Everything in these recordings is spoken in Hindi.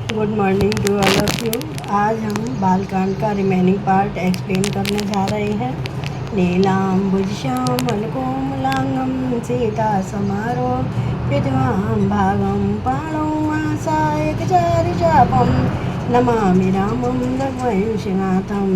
Good morning to all of you. आज हम बालकांड का रिमेनिंग पार्ट एक्सप्लेन करने जा रहे हैं। नीलाम्बुज श्यामल कोमलांगम सीता समारो विद्वां भागं पाणौ आसायकचारिचापं नमामि रामं रघुवंशनाथं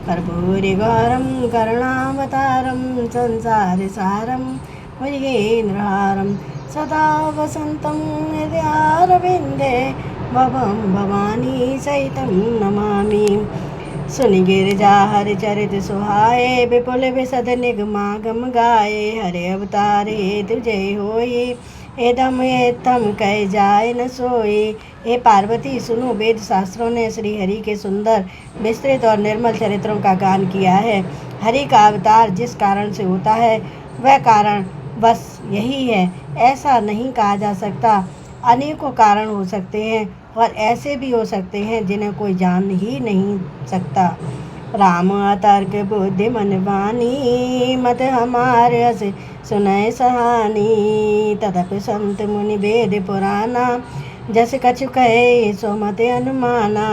कर्पूरिगौरं करुणावतारं संसारसारं भुजगेन्द्रहारं सदा वसन्तं हृदयारविन्दे भवं भवानी सहितं नमामि। सुन गिरिजा हरि चरित सुहाए विपुल विशद निगमागम गाये हरे अवतारे तुझे होई एदम एतम कह जाए न सोई। हे पार्वती सुनो, वेद शास्त्रों ने श्री हरि के सुंदर विस्तृत और निर्मल चरित्रों का गान किया है। हरि का अवतार जिस कारण से होता है वह कारण बस यही है, ऐसा नहीं कहा जा सकता। अनेकों कारण हो सकते हैं और ऐसे भी हो सकते हैं जिन्हें कोई जान ही नहीं सकता। राम अतर्क बुद्धि मन वाणी मत हमारे अस सुनय सहानी तदपि संत मुनि वेद पुराना जस कछु कहे सो मत अनुमाना।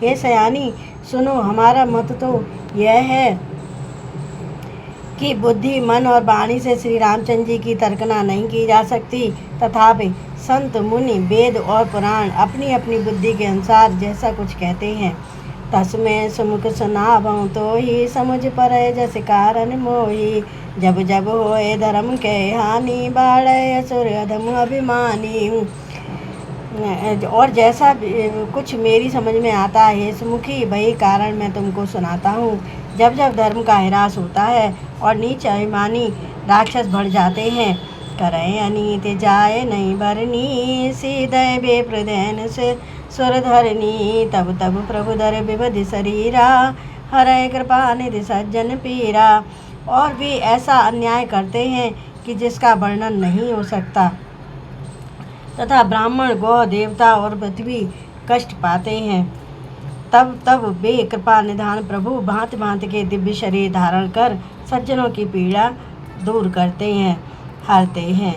हे सयानी सुनो, हमारा मत तो यह है कि बुद्धि मन और वाणी से श्री रामचंद्र जी की तर्कना नहीं की जा सकती। तथापि संत मुनि वेद और पुराण अपनी अपनी बुद्धि के अनुसार जैसा कुछ कहते हैं। तस्में सुमुख सुनावं तो ही समुझ परै जस कारण मोही जब जब होए धर्म के हानि बाढ़ असुर अधम अभिमानी। और जैसा कुछ मेरी समझ में आता है सुमुखी, वही कारण मैं तुमको सुनाता हूँ। जब जब धर्म का ह्रास होता है और नीच अभिमानी राक्षस बढ़ जाते हैं, करें अनीत जाए नहीं भरनी सीधे बेप्रदैन से सुर धरनी तब तब प्रभु धर विवधि शरीरा हरे कृपा निधि सज्जन पीरा। और भी ऐसा अन्याय करते हैं कि जिसका वर्णन नहीं हो सकता, तथा ब्राह्मण गौ देवता और पृथ्वी कष्ट पाते हैं। तब तब वे कृपा निधान प्रभु भांति भांति के दिव्य शरीर धारण कर सज्जनों की पीड़ा दूर करते हैं, हरते हैं।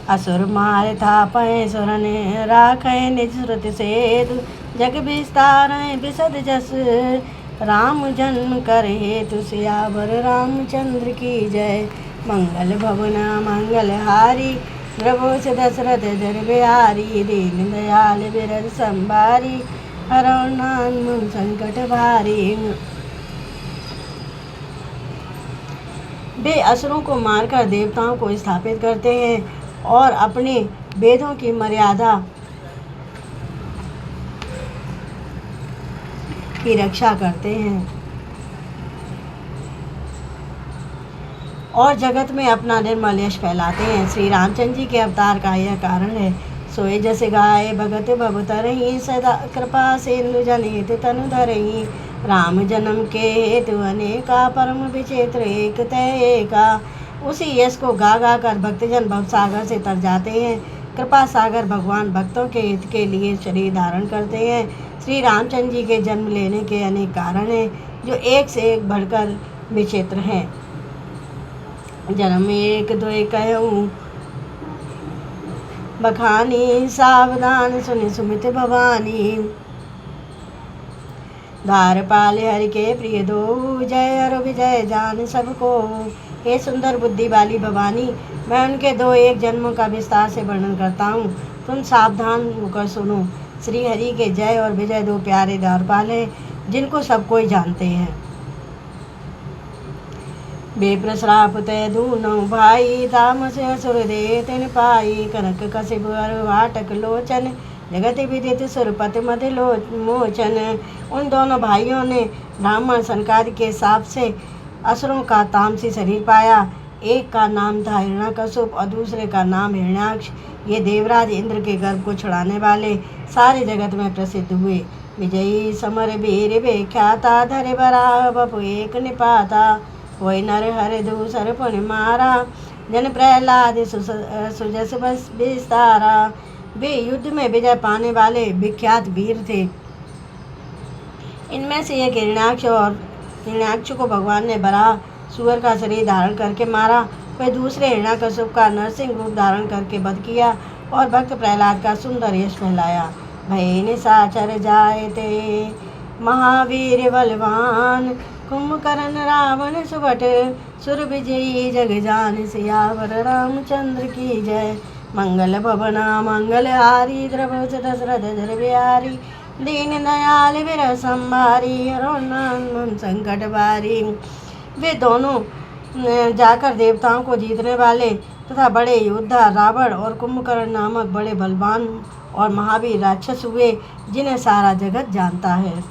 असुर मार था पय सुरन राखें निज श्रुति सेतु जग विस्तार विशद जस राम जन्म कर हेतु सियावर रामचंद्र की जय। मंगल भवना मंगल हारी प्रभु से दशरथ जन बिहारी दीन दयाल बिरद संभारी हरौ नाम संकट भारी। वे असुरों को मारकर देवताओं को स्थापित करते हैं और अपने वेदों की मर्यादा की रक्षा करते हैं और जगत में अपना निर्मल यश फैलाते हैं। श्री रामचंद्र जी के अवतार का यह कारण है। सोए जस गाय भगत भव तरही सदा कृपा सिंधु जनहित तनु धरही राम जन्म के हेतु अनेका परम विचित्र एक तय एका। उसी यश को गा गा कर भक्तजन भवसागर से तर जाते हैं। कृपा सागर भगवान भक्तों के हित के लिए शरीर धारण करते हैं। श्री रामचंद्र जी के जन्म लेने के अनेक कारण हैं जो एक से एक बढ़कर विचित्र हैं। जन्म एक दो कहूँ बखानी सावधान सुनि सुमित भवानी द्वारपाल हरि के प्रिय दो जय अरु विजय जान सबको। हे सुंदर बुद्धि वाली भवानी, मैं उनके दो एक जन्मों का विस्तार से वर्णन करता हूँ, तुम सावधान होकर सुनो। श्री हरि के जय और विजय दो प्यारे द्वारपाल हैं जिनको सब कोई जानते हैं। बेप्र श्राप तय दूनो भाई दाम से असुर दे तिन पाई कनक कसिब वाटक लोचन जगत विदित सुरपत मध मोचन। उन दोनों भाइयों ने ब्राह्मण सनकादि के शाप से असुरों का तामसी शरीर पाया। एक का नाम था हिरण्यकशिप और दूसरे का नाम हिरण्याक्ष। ये देवराज इंद्र के गर्भ को छुड़ाने वाले सारे जगत में प्रसिद्ध हुए। विजयी समर वीर विख्याता धरे बरा बपु एक निपाता वही नर हर दूसर पुण्य मारा जन प्रहलाद सुजस बस विस्तारा। वे युद्ध में विजय पाने वाले विख्यात वीर थे। इनमें से एक हिरण्याक्ष को भगवान ने बराह सुअर का शरीर धारण करके मारा। वह दूसरे हिरण्यकशिप का नरसिंह रूप धारण करके वध किया और भक्त प्रहलाद का सुंदर यश फैलाया। भय निशाचर जाए ते महावीर बलवान। कुंभकर्ण रावण सुभट सुर विजयी जग जान। सियावर रामचंद्र की जय। मंगल भवना मंगल हारी द्रवच दशरथ जर बिहारी। दीन दयाल विरह संभारी हरनान संकट बारी। वे दोनों जाकर देवताओं को जीतने वाले तथा बड़े योद्धा रावण और कुंभकर्ण नामक बड़े बलवान और महावीर राक्षस हुए, जिन्हें सारा जगत जानता है।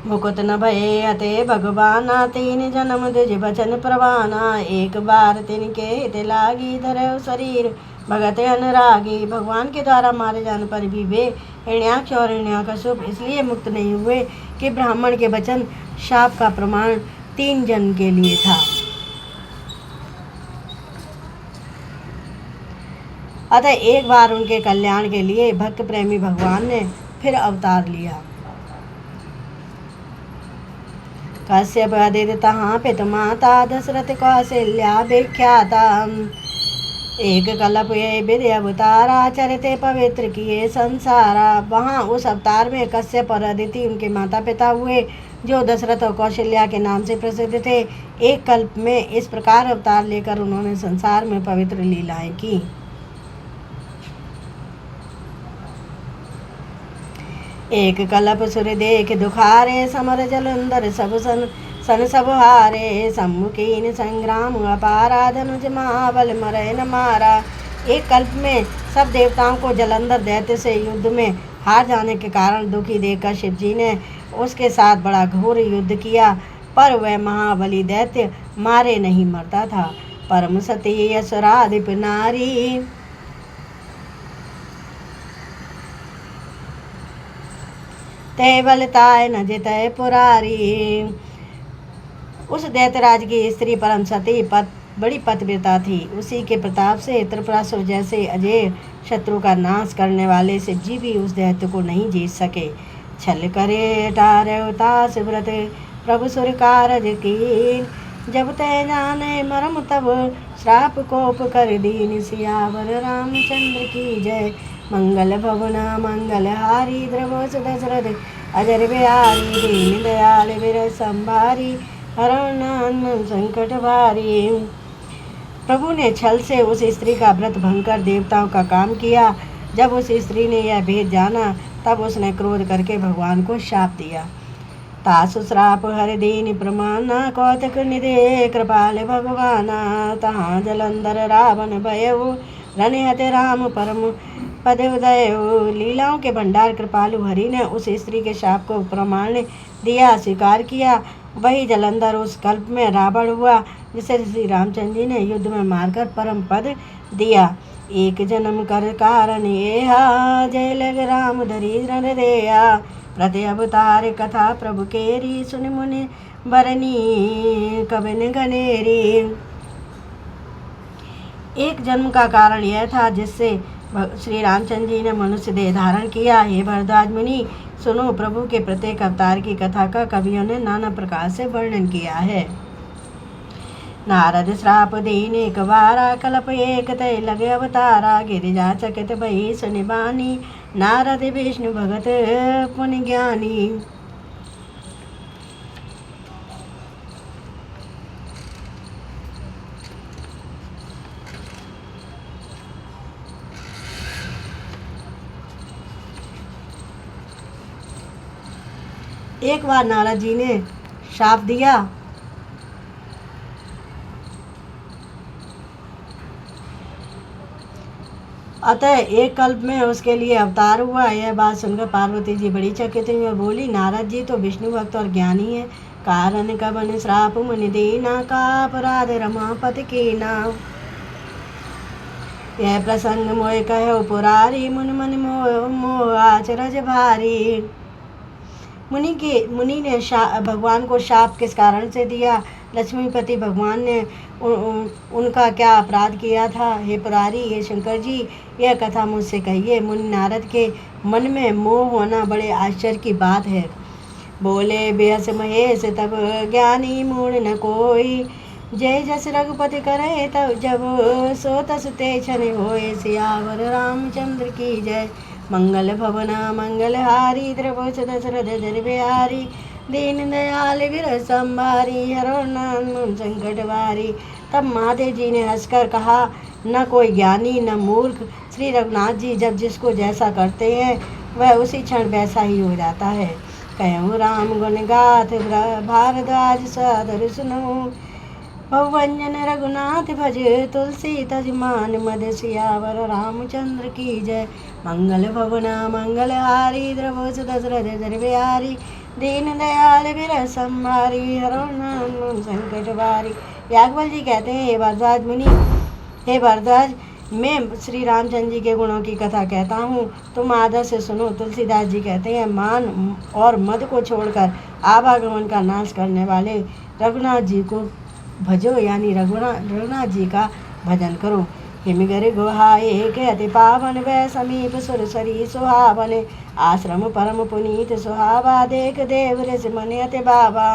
मुकुत न भये अते भगवाना। तीन जन्म द्विज बचन प्रवाना। एक बार तिनके हित लागी धरौ शरीर भगत अनुरागी। भगवान के द्वारा मारे जाने पर भी वे हिरण्याक्ष और हिरण्याकश्यप इसलिए मुक्त नहीं हुए कि ब्राह्मण के वचन शाप का प्रमाण 3 जन्म के लिए था। अतः एक बार उनके कल्याण के लिए भक्त प्रेमी भगवान ने फिर अवतार लिया। कश्यप आदित्य तहाँ पित माता दशरथ कौशल्या विख्याता। एक कल्प ये विधि अवतारा चरिते पवित्र किए संसारा। वहाँ उस अवतार में कश्यप और अदिति उनके माता पिता हुए, जो दशरथ और कौशल्या के नाम से प्रसिद्ध थे। एक कल्प में इस प्रकार अवतार लेकर उन्होंने संसार में पवित्र लीलाएं की। एक कल्प सुर देख दुखारे समर जलंधर सब सन सब हारे। सम्मुखीन संग्राम अपारा धनुज महाबल मरे न मारा। एक कल्प में सब देवताओं को जलंधर दैत्य से युद्ध में हार जाने के कारण दुखी देखकर शिव जी ने उसके साथ बड़ा घोर युद्ध किया, पर वह महाबली दैत्य मारे नहीं मरता था। परम सती असुराधिप नारी। ते बलताय न जितय पुरारी। उस दैत्यराज की स्त्री परम सती बड़ी पतिव्रता थी। उसी के प्रताप से त्रिपुरासुर जैसे अजय शत्रु का नाश करने वाले शिव जी भी उस दैत्य को नहीं जीत सके। छल करे टारतास व्रत प्रभु सुर कारज कीन। जब तय जाने मरम तब श्राप कोप कर दीन। सियावर रामचंद्र की जय। मंगल भवना मंगल हारी द्रवस दशरथ अजर बिहारी। दीन दयाल विरह संभारी हरनान संकट भारी। प्रभु ने छल से उस स्त्री का व्रत भंग कर देवताओं का काम किया। जब उस स्त्री ने यह भेद जाना, तब उसने क्रोध करके भगवान को शाप दिया। तासु श्राप हर दीन प्रमाना। कौतक निधे कृपाल भगवाना। तहाँ जलंधर रावण भयउ रनिहते राम परम पद उदय। लीलाओं के भंडार कृपालु हरि ने उस स्त्री के शाप को प्रमाण दिया, स्वीकार किया। वही जलंधर उस कल्प में रावण हुआ, जिसे श्री रामचंद्र जी ने युद्ध में मारकर परम पद दिया। एक जन्म कर कारण येहा। जय लग राम धरी रण देया। प्रति अवतार कथा प्रभु केरी। सुन मुनि बरनी कबिन गनेरी। एक जन्म का कारण यह था जिससे श्री रामचंद्र जी ने मनुष्य देह धारण किया। हे भरद्वाज मुनि, सुनो, प्रभु के प्रत्येक अवतार की कथा का कवियों ने नाना प्रकार से वर्णन किया है। नारद श्राप दीन एक बारा। कल्प एक तय लगे अवतारा। गिरिजा चकित भई सुनि बानी। नारद विष्णु भगत पुनि ज्ञानी। एक बार नारद जी ने शाप दिया। अतः एक कल्प में उसके लिए अवतार हुआ। यह बात सुनकर पार्वती जी बड़ी चकित हुई और बोली, नारद जी तो विष्णु भक्त और ज्ञानी है। कारण कबन श्राप मुनि दीना। का अपराध रमापति कीना। यह प्रसंग मोय कहो पुरारी। मुनि मन मोह आचरज भारी। मुनि ने भगवान को शाप किस कारण से दिया? लक्ष्मीपति भगवान ने उनका क्या अपराध किया था? हे पुरारी, हे शंकर जी, यह कथा मुझसे कहिए। मुनि नारद के मन में मोह होना बड़े आश्चर्य की बात है। बोले बेहस महेश तब ज्ञानी मूढ़ न कोई। जय जस रघुपति करे तब जब सो तस ते छन होए सियावर रामचंद्र की जय। मंगल भवना मंगल हारी द्रवोच दशरथ जर बिहारी दीन दयाल विरह संभारी हरो नाम संकट वारी। तब महादेव जी ने हंसकर कहा, न कोई ज्ञानी न मूर्ख, श्री रघुनाथ जी जब जिसको जैसा करते हैं वह उसी क्षण वैसा ही हो जाता है। कहूँ राम गुण गाथ भारद्वाज सादर सुनो, भवभंजन रघुनाथ भज तुलसी तज मान मद सियावर रामचंद्र की जय। मंगल भवना मंगल हारी द्रवोच दशरथ जर बिहारी दीन दयाल विरह संभारी हरो नाम संकट वारी। याज्ञवल जी कहते हैं, हे भारद्वाज मुनि, हे भारद्वाज, मैं श्री रामचंद्र जी के गुणों की कथा कहता हूँ, तुम आदर से सुनो। तुलसीदास जी कहते हैं, मान और मद को छोड़कर आवागमन का नाश करने वाले रघुनाथ जी को भजो, यानी रघुनाथ जी का भजन करो। हिमगिरि गुहाए कहते पावन वै समीप सुर सरी सुहावन आश्रम परम पुनीत सुहावा देख देव ऋषि मन अति बाबा।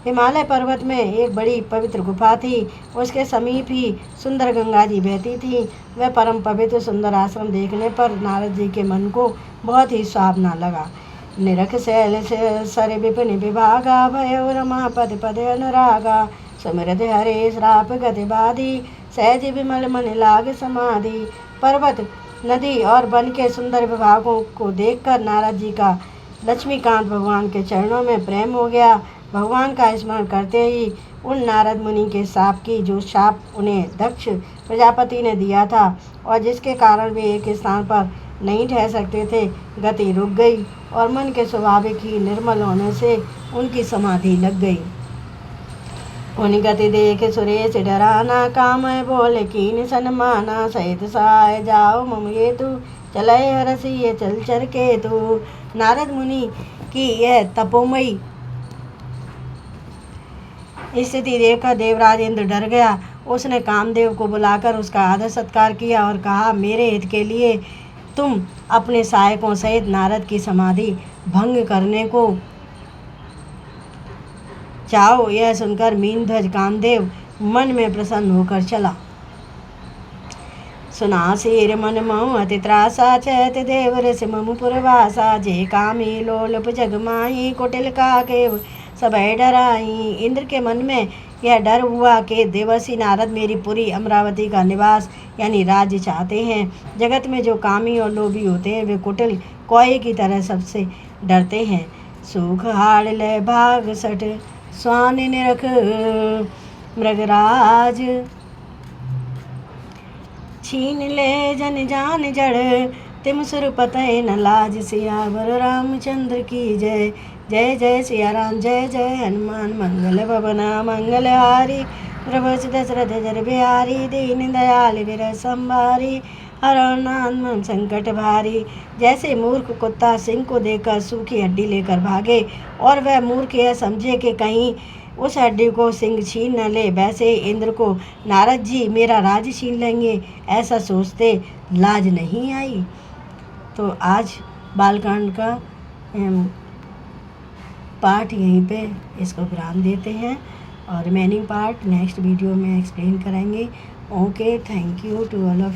हिमालय पर्वत में एक बड़ी पवित्र गुफा थी, उसके समीप ही सुंदर गंगा जी बहती थी। वह परम पवित्र सुंदर आश्रम देखने पर नारद जी के मन को बहुत ही सुहावना लगा। निरख शैल सर विपिन विभागा भयो रमापति पद अनुरागा सुमिरत हरे श्राप गति बाधी सहज विमल मन लाग समाधि। पर्वत नदी और वन के सुंदर विभागों को देखकर नारद जी का लक्ष्मीकांत भगवान के चरणों में प्रेम हो गया। भगवान का स्मरण करते ही उन नारद मुनि के शाप की, जो शाप उन्हें दक्ष प्रजापति ने दिया था और जिसके कारण वे एक स्थान पर नहीं ठहर सकते थे, गति रुक गई और मन के स्वाभाविक ही निर्मल होने से उनकी समाधि लग गई। उन गति देख सुरेश डराना काम बोले कीन सनमाना सहित सहाय जाओ मम ये तू चले हरसी ये चल चर के तू। नारद मुनि की यह तपोमयी स्थिति देखकर देवराज इंद्र डर गया। उसने कामदेव को बुलाकर उसका आदर सत्कार किया और कहा, मेरे हित के लिए तुम अपने सहायकों सहित नारद की समाधि भंग करने को चाहो। यह सुनकर मीनध्वज कामदेव मन में प्रसन्न होकर चला। सुना शीर मन मऊ अति त्रासा चैत देव ऋषि मम पुरवासा जे कामी लोलप जगमाही कुटिल का केव सब डराई। इंद्र के मन में यह डर हुआ कि देवर्षि नारद मेरी पुरी अमरावती का निवास यानी राज्य चाहते हैं। जगत में जो कामी और लोभी होते हैं वे कुटिल कौए की तरह सबसे डरते हैं। सुख हाड़ ले भाग सट स्वान निरख मृगराज छीन ले जन जान जड़ तिम सुर पतय न लाज। सियावर रामचंद्र की जय। जय जय सिया राम जय जय हनुमान। मंगल भवना मंगल हारी प्रभुच दशरथ जर बिहारी दीन दयाल विरह संभारी हरो नाम संकट भारी। जैसे मूर्ख कुत्ता सिंह को देखकर सूखी हड्डी लेकर भागे और वह मूर्ख यह समझे कि कहीं उस हड्डी को सिंह छीन न ले, वैसे इंद्र को नारद जी मेरा राज छीन लेंगे ऐसा सोचते लाज नहीं आई। तो आज बालकांड का पार्ट यहीं पे इसको विराम देते हैं और रिमेनिंग पार्ट नेक्स्ट वीडियो में एक्सप्लेन करेंगे। Okay, thank you to all of